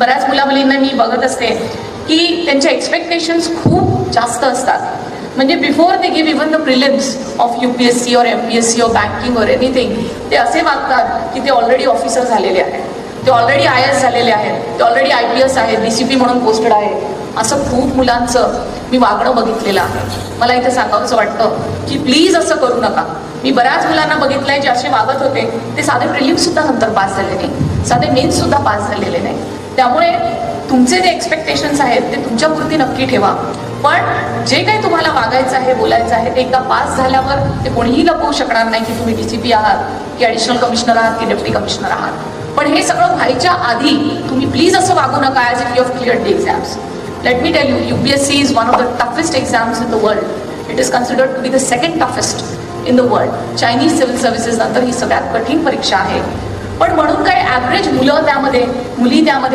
बऱ्याच मुलामुलींना मी बघत असते की त्यांचे एक्सपेक्टेशन्स खूप जास्त असतात. म्हणजे before they give even the prelims of UPSC और MPSC और बँकिंग और एनिथिंग, ते असे वागतात की ते ऑलरेडी ऑफिसर झालेले आहेत, ते ऑलरेडी IAS झालेले आहेत, ते ऑलरेडी IPS आहेत, DCP म्हणून पोस्टेड आहे. असं खूप मुलांचं मी वागणं बघितलेलं आहे. मला इथे सांगावंसं वाटतं की प्लीज असं करू नका. मी बऱ्याच मुलांना बघितलंय जे असे वागत होते ते साधे प्रिलिम्स सुद्धा नंतर पास झाले नाही, साधे मेन्स सुद्धा पास झालेले नाही. त्यामुळे तुमचे जे एक्सपेक्टेशन्स आहेत ते तुमच्यापुरती नक्की ठेवा, पण जे काही तुम्हाला वागायचं आहे, बोलायचं आहे, ते एकदा पास झाल्यावर ते कोणीही लपवू शकणार नाही की तुम्ही DCP आहात की ॲडिशनल कमिशनर आहात की डेप्युटी कमिशनर आहात. पण हे सगळं व्हायच्या आधी तुम्ही प्लीज असं वागू नका as if you have cleared the exams. Let me tell you, UPSC is one of the toughest exams in the world. It is considered to be the second toughest in the world. Chinese civil services नंतर ही सगळ्यात कठीण परीक्षा आहे. पण म्हणून काय average मुलं त्यामध्ये, मुली त्यामध्ये